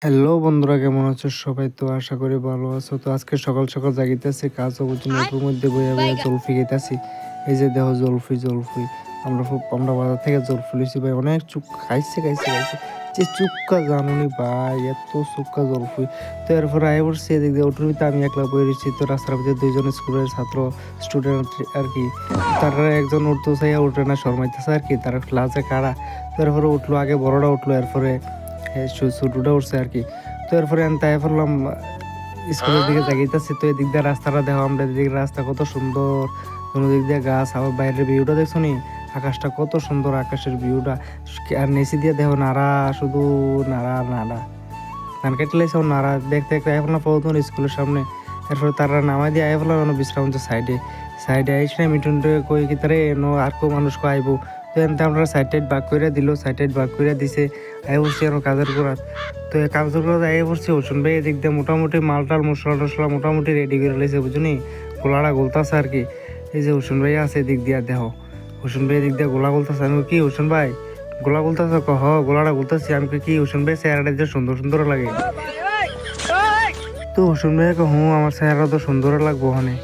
Hello বন্ধুরা, কেমন আছো সবাই? তো আশা করি ভালো আছো। তো আজকে সকাল সকাল জাগিতেছি, কাজ অবধি নৌকোর মধ্যে বইয়া বইয়া জলফি খেতেছি। এই যে দেখো জলফি আমরা বাজার থেকে জলফি লিছি ভাই, অনেক খাইছে যে চুক্কা জানুনি ভাই, এত চুক্কা জলফি। তো এরপর আয় পড়ছি এদিক দিয়ে ওঠুর ভিতরে আমি একলা বই রয়েছি। তো রাস্তার ভিতরে দুইজন স্কুলের স্টুডেন্ট আর কি, তারা একজন উঠতে চাইয়া উঠে না, শর্মাইতেছে আর কি, তারা ক্লাসে কারা। তো এরপরে উঠলো, আগে বড়রা উঠলো, এরপরে ছোটটা উঠছে আর কি। তো এরপরে আমি তাই বললাম স্কুলের দিকে তাকিয়েছি। তো এদিক দিয়ে রাস্তাটা দেখো, আমরা এদিকে রাস্তা কত সুন্দর, কোনো দিক দিয়ে গাছ, আবার বাইরের ভিউটা দেখছো নি, আকাশটা কত সুন্দর, আকাশের ভিউটা। আর নেচি দিয়ে দেখো নাড়া, শুধু নাড়া নাড়া, ধান কাটলেছে নাড়া দেখতে দেখতে আয় ফেললাম প্রথম স্কুলের সামনে। এরপরে তারা নামাই দিয়ে আয় ফেলাম বিশ্রাম সাইডে সাইডে আইসি না মিঠুনটা কই কি তারে আর কেউ মানুষ আইবো। তো এনতে আমরা সাইড বাক করে দিল, সাইড বাক করে দিছে। আয় বসছি আমার কাজের করার। তো এই কাজের করার আয় বসছি, ওষুন ভাই এদিক দিয়ে মোটামুটি মালটাল মশলা টসলা মোটামুটি রেডি করে লেছে, বুঝুনি, গোলাটা গোলতাছে আর কি। এই যে হোসেন ভাই আছে এদিক দিয়া দেখো, হোসেন ভাই এদিক দিয়ে গোলা গোলতাছে। আমি কি হোসেন ভাই গোলা গুলতাছে? হ গোলাটা গুলতাছি। আমি কি হোসেন ভাই চেহারাটা যে সুন্দর সুন্দর লাগে। তো হোসেন ভাই আমার চেহারা তো সুন্দর লাগবো ওখানে।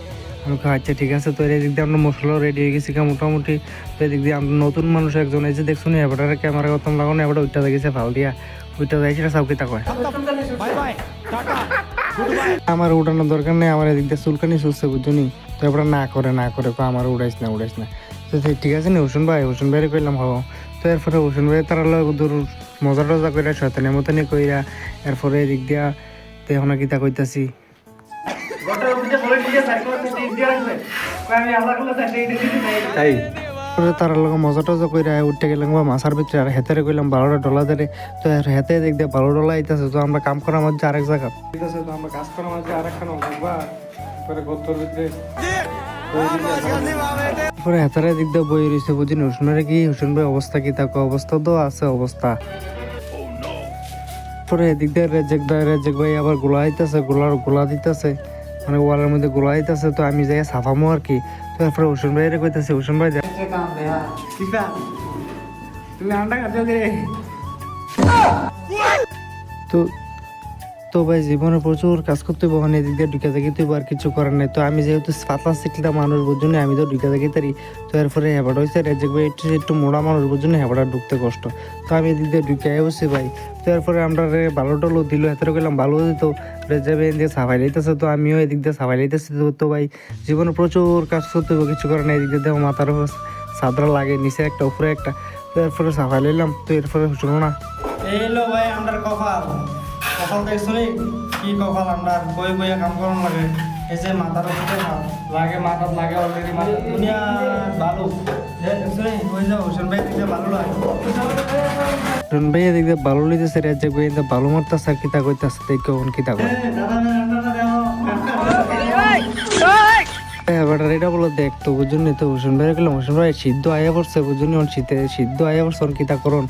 আমি আচ্ছা ঠিক আছে। তো এদিক দিয়ে আমরা মশলাও রেডি হয়ে গেছি মোটামুটি। তো এদিক দিয়ে আমরা নতুন মানুষ একজন, এই যে দেখছো নি এবারে ক্যামেরা করতাম লাগানো, এবার ওইটা দেখেছে ভাল দিয়া, ওইটা যাইছে সাউকিতা কয় আমার উঠানোর দরকার নেই, আমার এদিক দিয়ে চুলকানি চলছে, বুঝলি। তো এবার না করে আমার উড়াইস না। তো ঠিক আছে নি হোসেন ভাইরে কইলাম হ। তো এরপরে হোসেন ভাই তারা দূর মজা টজা কইরা শয়তানি মতনি কইরা এরপরে এদিক দিয়া তো এখন কিতা কইতাছি তার লগে মজা টজা কইরা উঠতে গেলাম মাছার ভিতরে, আর হেতারে কইলাম $12 তো হেতে দিক দিয়ে $12 আইতেছে। তো আমরা কাম করার মধ্যে আরেক জায়গা ঠিক আছে, তো আমরা কাজ করার মধ্যে আরেকখানে লাগবা গর্তর ভিতরে হেতারে দিক দিয়ে বই রয়েছে, বুঝিনি। হোসেনের কি হোসেন ভাই অবস্থা কি থাকো, অবস্থা তো আছে অবস্থা। পরে এদিক দিয়ে রেজেক ভাই আবার গোলা আইতেছে, গোলা দিতেছে, মানে ওয়ালের মধ্যে গোলা আইতেছে। তো আমি যাই সাফামো আর কি। তো তারপরে হোসেন ভাইয়ের কইতেছে, হোসেন ভাই তুমি আন্ডা খাচ্ছ তো তো ভাই জীবনে প্রচুর কাজ করতে হইব, মানে এদিক দিয়ে ঢুকে থাকি তুই আর কিছু করার নাই। তো আমি যেহেতু পাতলা শিখলা মানুষ বুঝুনি, আমি তো ঢুকে থাকি তারি। তো এরপরে হেবাটা হয়েছে রেজেক ভাই একটু মোড়া মানুষ বুঝুনি, হেবাটা ঢুকতে কষ্ট। তো আমি এদিক দিয়ে ঢুকে বসছি ভাই। তো এরপরে আমরা ভালো টলো দিল, এত গেলাম ভালো দিত, রেজেক ভাই এদিকে সাফাই লাইতেছে। তো আমিও এদিক দিয়ে সাফাই লাইতেছি। তো ভাই জীবনে প্রচুর কাজ করতে হইব, কিছু করার নাই। এদিক দিয়ে দেখো মাথার উপর সাদরা লাগে, নিচে একটা উপরে একটা। তো এরপরে সাফাই লাইলাম। তো এরপরে শুনো না এইলো ভাই আমরা কপাল দেখছো কি কপাল, আমরা বই বইয়া কাম করানো লাগে। এই যে মাথার উপরে লাগে, মাথার লাগে অলরেডি, দুনিয়া ভালো দেখছো ওই যে হোসেন ভাই দিতে ভালো লাগে। হোসেন ভাই এদিক দিয়ে ভালো লিতেছে, রেজেক ভাই ভালো মারতেছে আর কিতা কইতাছে, দেখো কিতা কয় এবার এটা বলো দেখতো বুঝুন। তো হোসেন ভাই গেলাম, হোসেন ভাই সিদ্ধ আয়া পড়ছে বুঝুন, শীতে সিদ্ধ আয়া পড়ছে, কিতা করন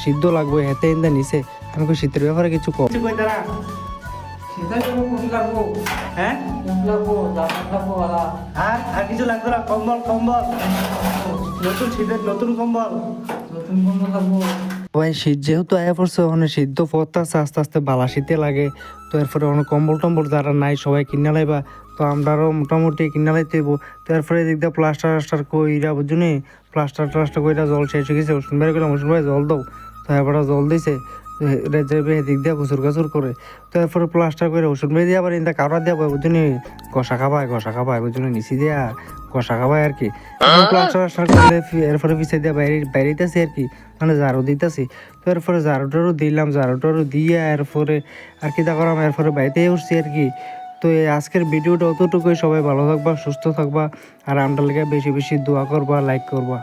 সিদ্ধ লাগবে হেতে ইন্দা নিচে। আমি শীতের ব্যাপারে কিছু কম আর কিছু লাগবে না, কম্বল কম্বল নতুন শীতের নতুন কম্বল লাগবো ভাই। শীত যেহেতু আয়া পড়ছে, ওখানে সিদ্ধ পড়তেছে আস্তে আস্তে, বালা শীতে লাগে। তো এরপরে অনেক কম্বল টম্বল যারা নাই সবাই কিনে লাইবা। তো আমরাও মোটামুটি কিনে লাইতে হইব। তো এরপরে এদিক দিয়ে প্লাস্টার কইরা বুঝুনি, প্লাস্টার কইরা জল শেষ হয়ে গেছে। হোসেন ভাই গেলাম, হোসেন ভাই জল দাও। তো এবার জল দিছে, রেজেবে এদিক দিয়ে গুছুর করে। তো এরপরে প্লাস্টার করে হোসেন ভাই দিয়ে আবার ইন্দা কাপড় দিয়া বুঝুনি, ঘষা খাবায় বুঝুনি, নিচি দিয়া ঘষা খাবায় আর কি। প্লাস্টার করলে এরপরে পিছিয়ে দিয়ে বাইরেতেছি আর কি, মানে ঝাড়ু দিতেছি। তো এরপরে ঝাড়ু টাড়ু দিলাম, ঝাড়ু টাড়ু দিয়ে এরপরে আর কি তা করাম, এরপরে বাড়িতে উঠছি আর কি। তো এই আজকের ভিডিওটা অতটুকুই। সবাই ভালো থাকবা, সুস্থ থাকবা, আর আমরা লেগে বেশি বেশি দোয়া করবা, লাইক করবা।